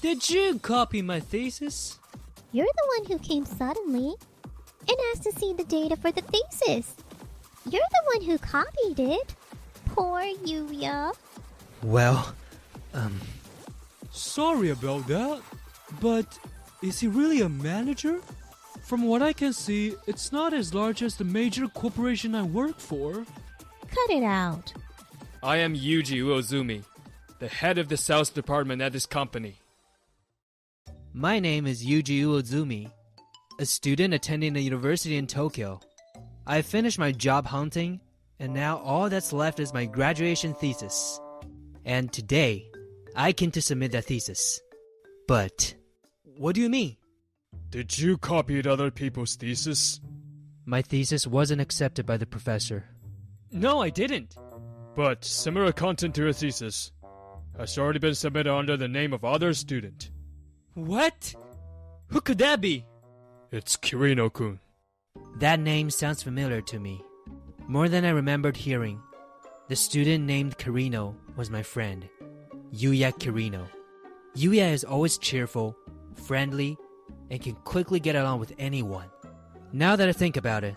Did you copy my thesis? You're the one who came suddenly and asked to see the data for the thesis. You're the one who copied it. Poor Yuya. Well, Sorry about that, but is he really a manager? From what I can see, it's not as large as the major corporation I work for. Cut it out. I am Yuji Uozumi, the head of the sales department at this company. my name is Yuji Uozumi, a student attending a university in Tokyo. I finished my job hunting, and now all that's left is my graduation thesis. And today, I came to submit that thesis. But, what do you mean? Did you copy other people's thesis? My thesis wasn't accepted by the professor. No, I didn't. But similar content to your thesis has already been submitted under the name of other student. What? Who could that be? It's Kirino-kun. That name sounds familiar to me. More than I remembered hearing. The student named Kirino was my friend, Yuya Kirino. Yuya is always cheerful, friendly, and can quickly get along with anyone. Now that I think about it,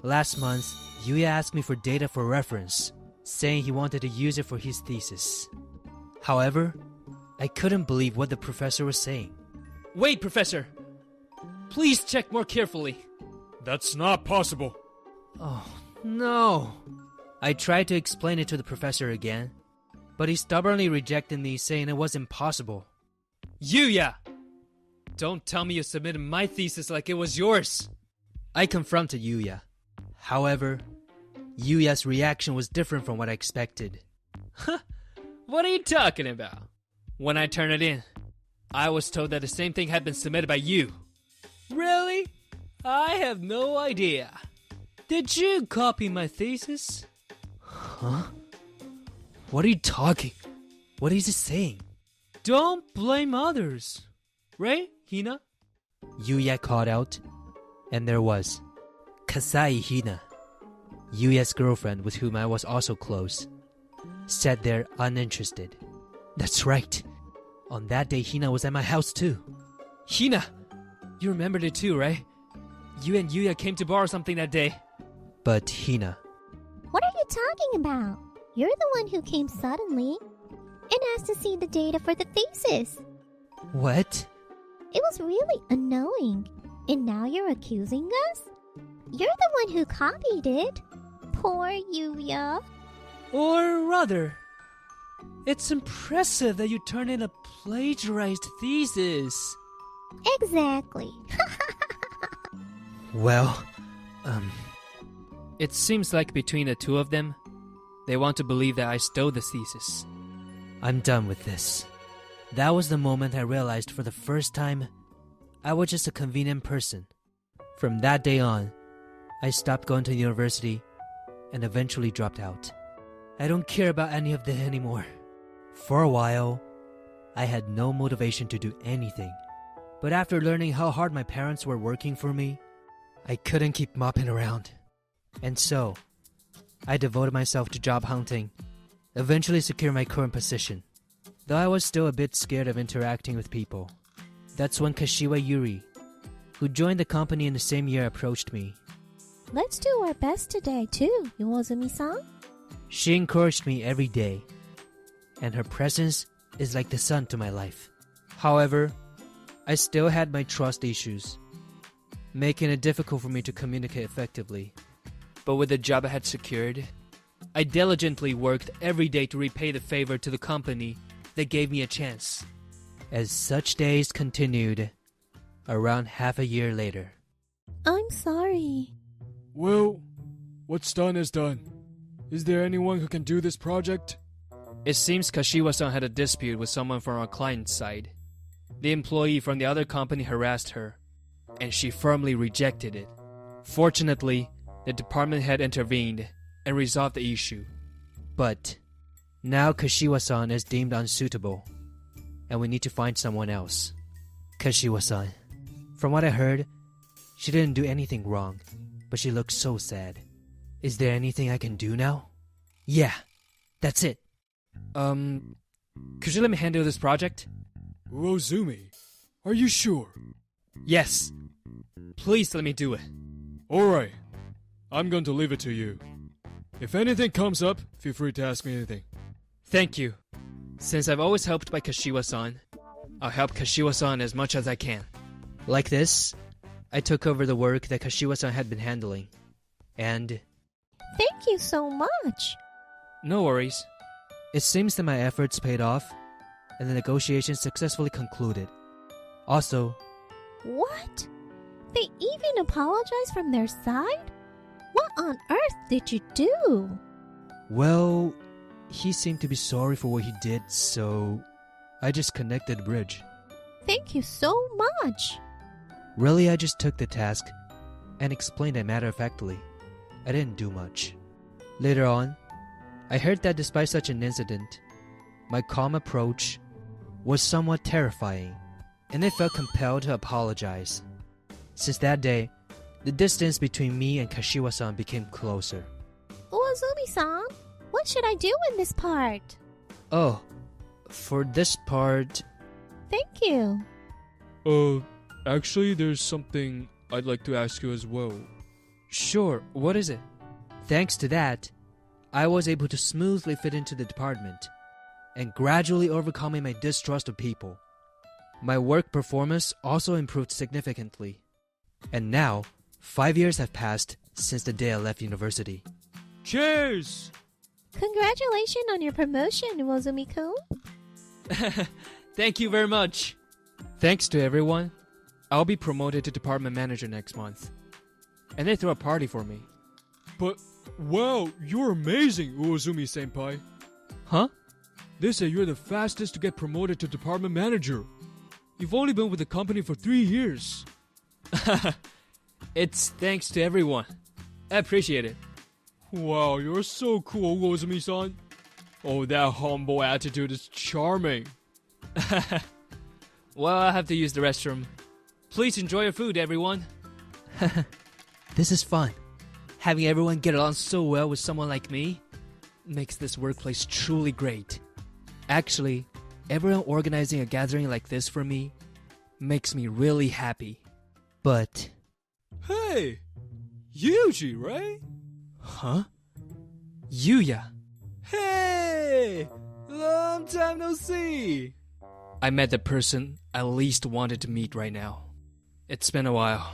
last month, Yuya asked me for data for reference, saying he wanted to use it for his thesis. However, I couldn't believe what the professor was saying. Wait, Professor. Please check more carefully. That's not possible. Oh, no. I tried to explain it to the professor again, but he stubbornly rejected me, saying it was impossible. Yuya! Don't tell me you submitted my thesis like it was yours. I confronted Yuya. However, Yuya's reaction was different from what I expected. What are you talking about? When I turned it in, I was told that the same thing had been submitted by you. Really? I have no idea. Did you copy my thesis? Huh? What are you talking? What is he saying? Don't blame others. Right, Hina? Yuya called out, and there was Kasai Hina, Yuya's girlfriend with whom I was also close, sat there uninterested. That's right. On that day, Hina was at my house too. Hina! You remembered it too, right? You and Yuya came to borrow something that day. But Hina, What are you talking about? You're the one who came suddenly and asked to see the data for the thesis. what? It was really annoying. And now you're accusing us? You're the one who copied it. Poor Yuya. Or rather, it's impressive that you turned in a plagiarized thesis. Exactly. Well, It seems like between the two of them, they want to believe that I stole the thesis. I'm done with this. That was the moment I realized for the first time I was just a convenient person. From that day on, I stopped going to university and eventually dropped out. I don't care about any of that anymore. For a while, I had no motivation to do anything. But after learning how hard my parents were working for me, I couldn't keep mopping around. And so, I devoted myself to job hunting, eventually securing my current position. Though I was still a bit scared of interacting with people. That's when Kashiwa Yuri, who joined the company in the same year, approached me. Let's do our best today too, Iwazumi-san. She encouraged me every day, and her presence is like the sun to my life. However, I still had my trust issues, making it difficult for me to communicate effectively. But with the job I had secured, I diligently worked every day to repay the favor to the company that gave me a chance. As such days continued, around half a year later. I'm sorry. Well, what's done is done. Is there anyone who can do this project? It seems Kashiwa-san had a dispute with someone from our client's side. The employee from the other company harassed her, and she firmly rejected it. Fortunately, the department head intervened and resolved the issue. But now Kashiwa-san is deemed unsuitable, and we need to find someone else. Kashiwa-san, from what I heard, she didn't do anything wrong, but she looks so sad. Is there anything I can do now? Yeah, that's it. Could you let me handle this project? Uozumi, are you sure? Yes. Please let me do it. Alright, I'm going to leave it to you. If anything comes up, feel free to ask me anything. Thank you. Since I've always helped by Kashiwa-san, I'll help Kashiwa-san as much as I can. Like this, I took over the work that Kashiwa-san had been handling. And Thank you so much. No worries. it seems that my efforts paid off, and the negotiations successfully concluded. Also, What? They even apologized from their side? What on earth did you do? well, he seemed to be sorry for what he did, so I just connected the bridge. Thank you so much. Really, I just took the task and explained it matter-of-factly. I didn't do much. Later on, I heard that despite such an incident, my calm approach was somewhat terrifying, and I felt compelled to apologize. Since that day, the distance between me and Kashiwa-san became closer. Uozumi-san, what should I do in this part? Oh, for this part, Thank you. Actually, there's something I'd like to ask you as well. Sure, what is it? thanks to that, I was able to smoothly fit into the department and gradually overcoming my distrust of people. My work performance also improved significantly. And now, 5 years have passed since the day I left university. Cheers! Congratulations on your promotion, Uozumi-kun. Thank you very much. Thanks to everyone, I'll be promoted to department manager next month. And they threw a party for me. But, wow, you're amazing, Uozumi-senpai. Huh? They say you're the fastest to get promoted to department manager. You've only been with the company for 3 years. It's thanks to everyone. I appreciate it. Wow, you're so cool, Uozumi-san. Oh, that humble attitude is charming. Well, I have to use the restroom. Please enjoy your food, everyone. This is fun. Having everyone get along so well with someone like me makes this workplace truly great. Actually, everyone organizing a gathering like this for me makes me really happy. But Hey, Yuji, right? Huh? Yuya. Hey, long time no see. I met the person I least wanted to meet right now. It's been a while.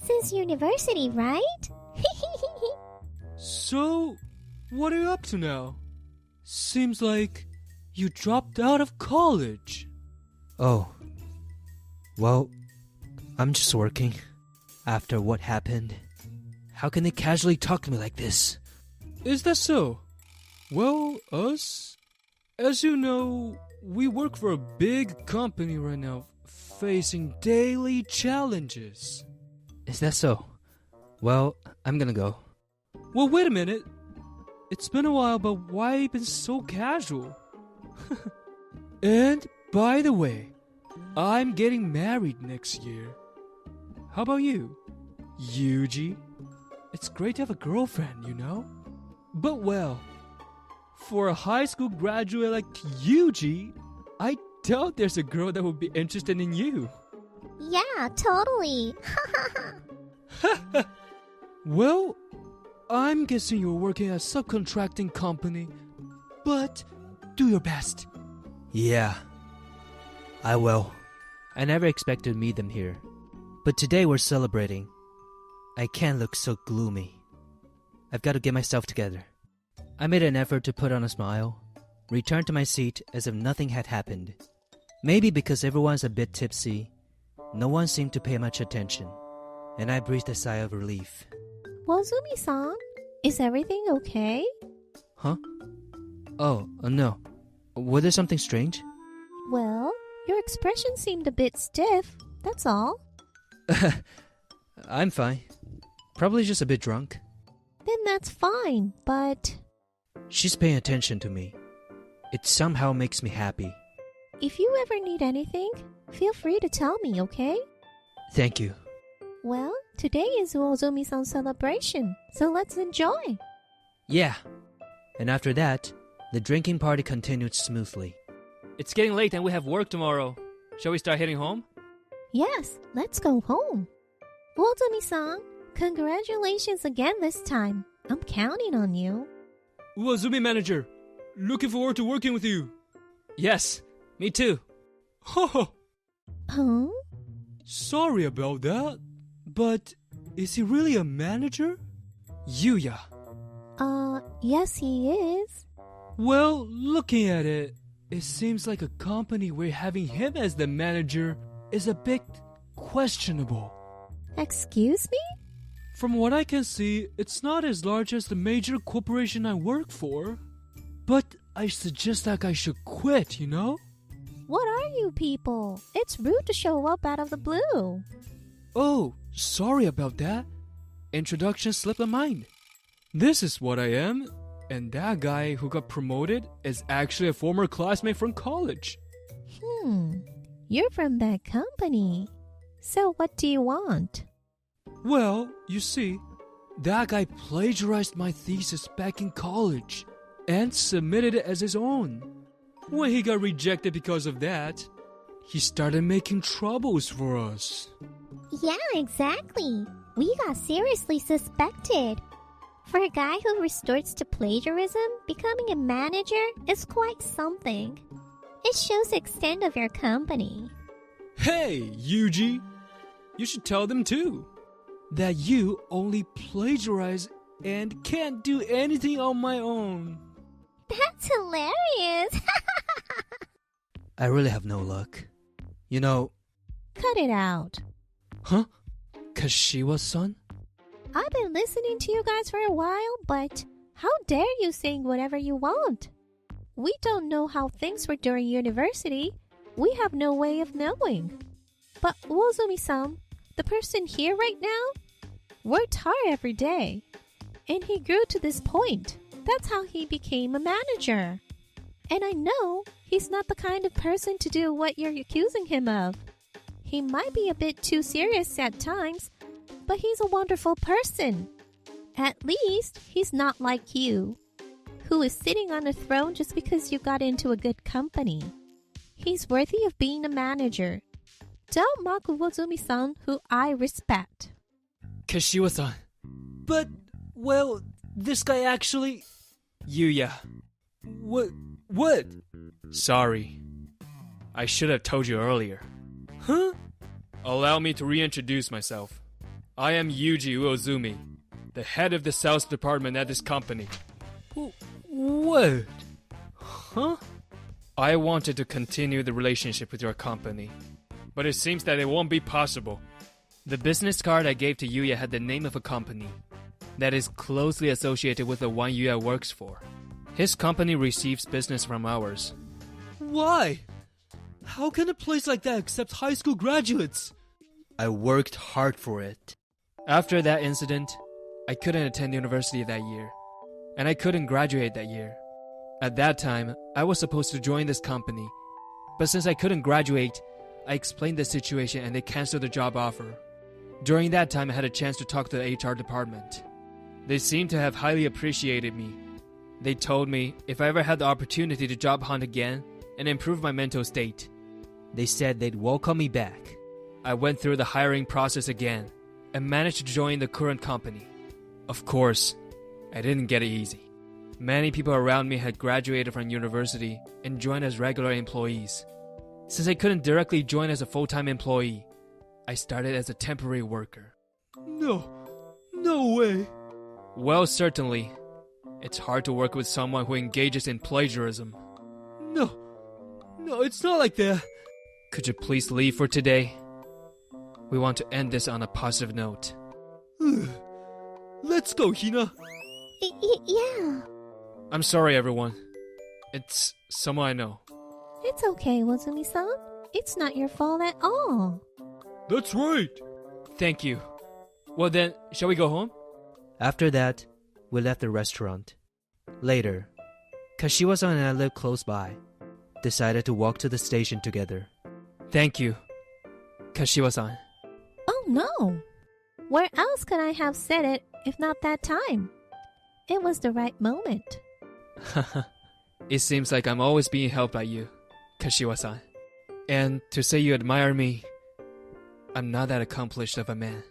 Since university, right? So, what are you up to now? Seems like you dropped out of college. oh, well, I'm just working. After what happened, how can they casually talk to me like this? Is that so? Well, as you know, we work for a big company right now, facing daily challenges. Is that so? Well, I'm gonna go. Well, wait a minute. It's been a while, but why you been so casual? And, by the way, I'm getting married next year. How about you, Yuji? It's great to have a girlfriend, you know? But well, for a high school graduate like Yuji, I doubt there's a girl that would be interested in you. Yeah, totally. Well, I'm guessing you're working at a subcontracting company, but do your best. Yeah, I will. I never expected to meet them here. But today we're celebrating. I can't look so gloomy. I've got to get myself together. I made an effort to put on a smile, returned to my seat as if nothing had happened. Maybe because everyone's a bit tipsy, no one seemed to pay much attention, and I breathed a sigh of relief. Uozumi-san, is everything okay? Huh? Oh, no. Was there something strange? Well, your expression seemed a bit stiff, that's all. I'm fine. Probably just a bit drunk. Then that's fine, but She's paying attention to me. It somehow makes me happy. if you ever need anything, feel free to tell me, okay? Thank you. Well, today is Uozumi-san's celebration, so let's enjoy. Yeah. And after that, the drinking party continued smoothly. It's getting late and we have work tomorrow. shall we start heading home? Yes, let's go home. Wozumi-san, congratulations again this time. I'm counting on you. Uazumi manager, looking forward to working with you. Yes, me too. Huh? Sorry about that, but is he really a manager? Yuya. Yes he is. Well, looking at it, it seems like a company where having him as the manager is a bit questionable. Excuse me? From what I can see, it's not as large as the major corporation I work for. But I suggest that guy should quit, you know? What are you people? It's rude to show up out of the blue. Oh, sorry about that. Introduction slipped my mind. This is what I am, and that guy who got promoted is actually a former classmate from college. You're from that company. So what do you want? Well, you see, that guy plagiarized my thesis back in college and submitted it as his own. When he got rejected because of that, he started making troubles for us. Yeah, exactly. We got seriously suspected. For a guy who resorts to plagiarism, becoming a manager is quite something. It shows the extent of your company. Hey, Yuji! You should tell them too that you only plagiarize and can't do anything on my own. That's hilarious. I really have no luck. You know... Cut it out. Huh? Kashiwa-san? I've been listening to you guys for a while, but how dare you sing whatever you want? We don't know how things were during university. We have no way of knowing. But Wozumi-san, the person here right now, worked hard every day. And he grew to this point. That's how he became a manager. And I know he's not the kind of person to do what you're accusing him of. He might be a bit too serious at times, but he's a wonderful person. At least he's not like you, who is sitting on a throne just because you got into a good company. He's worthy of being a manager. Don't mock Wozumi-san, who I respect. Kashiwa-san. But, well, this guy actually... Yuya. What? Sorry. I should have told you earlier. Huh? Allow me to reintroduce myself. I am Yuji Uozumi, the head of the sales department at this company. What? Huh? I wanted to continue the relationship with your company, but it seems that it won't be possible. The business card I gave to Yuya had the name of a company that is closely associated with the one Yuya works for. His company receives business from ours. Why? How can a place like that accept high school graduates? I worked hard for it. After that incident, I couldn't attend university that year, and I couldn't graduate that year. At that time, I was supposed to join this company, but since I couldn't graduate, I explained the situation and they canceled the job offer. During that time, I had a chance to talk to the HR department. They seemed to have highly appreciated me. They told me if I ever had the opportunity to job hunt again and improve my mental state, They said they'd welcome me back. I went through the hiring process again and managed to join the current company. Of course, I didn't get it easy. Many people around me had graduated from university and joined as regular employees. Since I couldn't directly join as a full-time employee, I started as a temporary worker. No way. Well, certainly, it's hard to work with someone who engages in plagiarism. No, it's not like that. Could you please leave for today? We want to end this on a positive note. Let's go, Hina. Yeah. I'm sorry, everyone. It's someone I know. It's okay, Wozumi-san. It's not your fault at all. That's right. Thank you. Well then, shall we go home? After that, we left the restaurant. Later, Kashiwa-san and I lived close by. Decided to walk to the station together. Thank you, Kashiwa-san. Oh no! Where else could I have said it if not that time? It was the right moment. It seems like I'm always being helped by you, Kashiwa-san. And to say you admire me, I'm not that accomplished of a man.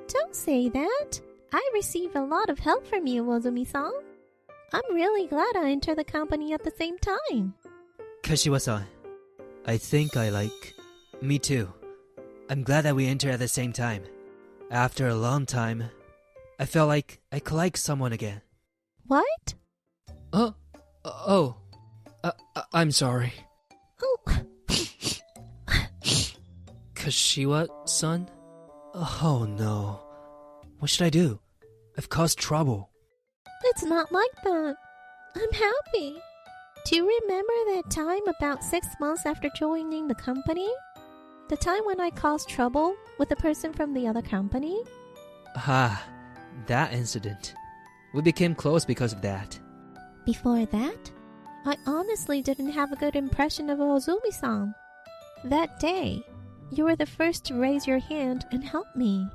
Don't say that. I receive a lot of help from you, Wozumi-san. I'm really glad I entered the company at the same time. Kashiwa-san, I think I like... Me too. I'm glad that we entered at the same time. After a long time, I felt like I could like someone again. What? I'm sorry. Oh, Kashiwa-san? Oh no. What should I do? I've caused trouble. it's not like that. I'm happy. Do you remember that time about 6 months after joining the company? The time when I caused trouble with the person from the other company? Ah, that incident. We became close because of that. Before that, I honestly didn't have a good impression of Ozumi-san. That day, you were the first to raise your hand and help me.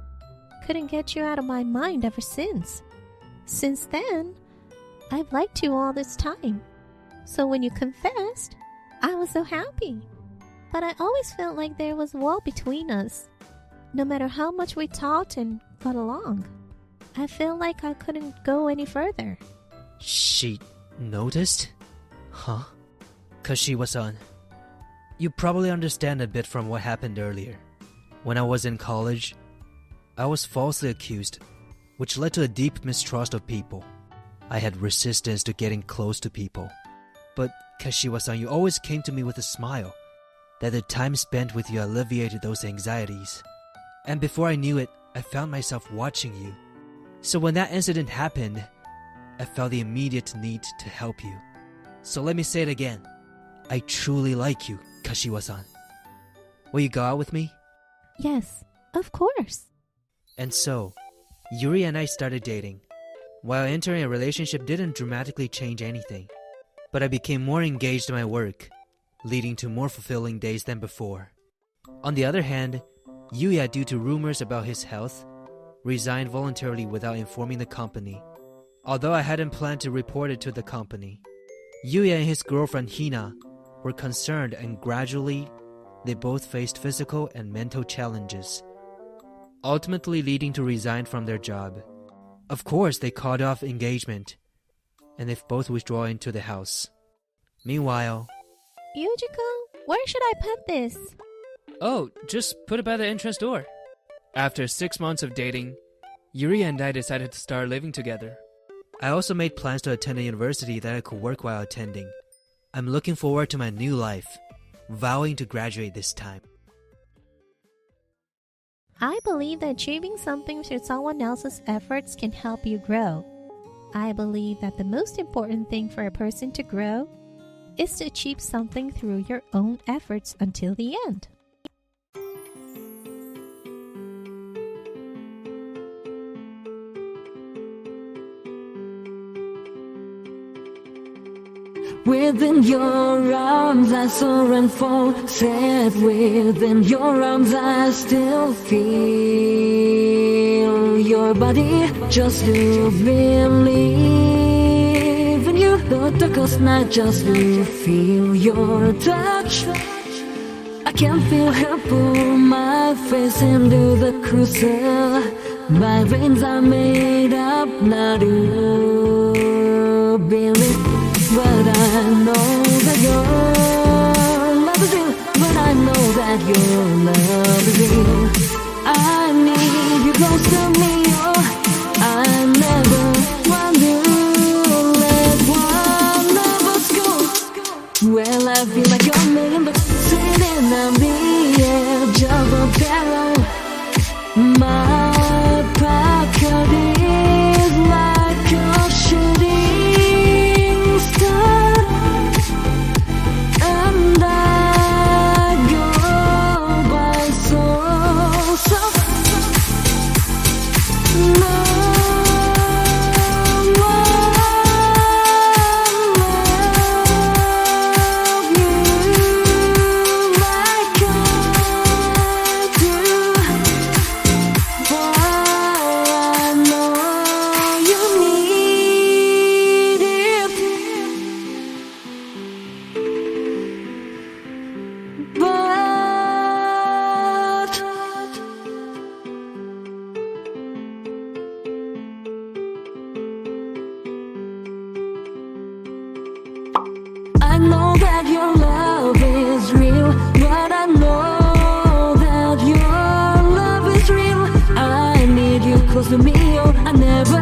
Couldn't get you out of my mind ever since. Since then, I've liked you all this time. So when you confessed, I was so happy. But I always felt like there was a wall between us. No matter how much we talked and got along, I felt like I couldn't go any further. She noticed? Huh? Kashiwa-san, you probably understand a bit from what happened earlier. When I was in college, I was falsely accused, which led to a deep mistrust of people. I had resistance to getting close to people. But Kashiwa-san, you always came to me with a smile, that the time spent with you alleviated those anxieties. And before I knew it, I found myself watching you. So when that incident happened, I felt the immediate need to help you. So let me say it again. I truly like you, Kashiwa-san. Will you go out with me? Yes, of course. And so, Yuri and I started dating. While entering a relationship didn't dramatically change anything, but I became more engaged in my work, leading to more fulfilling days than before. On the other hand, Yuya, due to rumors about his health, resigned voluntarily without informing the company, although I hadn't planned to report it to the company. Yuya and his girlfriend Hina were concerned, and gradually they both faced physical and mental challenges, ultimately leading to resign from their job. Of course, they called off engagement, and they've both withdrawn into the house. Meanwhile, Yujiko, where should I put this? Oh, just put it by the entrance door. After 6 months of dating, Yuri and I decided to start living together. I also made plans to attend a university that I could work while attending. I'm looking forward to my new life, vowing to graduate this time. I believe that achieving something through someone else's efforts can help you grow. I believe that the most important thing for a person to grow is to achieve something through your own efforts until the end. Within your arms I soar and fall, set within your arms I still feel your body, just to believe in you. The darkest night, just to feel your touch. I can feel her pull my face into the crucible. My veins are made up now to believe. But I know that your love is real. But I know that your love is real. I need you close to me, oh. I never want to let one of us go. Well, I feel like you're million, but sitting on the edge of a barrel. My pocket is like a shooting star, and I go by so soft. No one love you like I do. For I know you need it, but close to me, oh, I never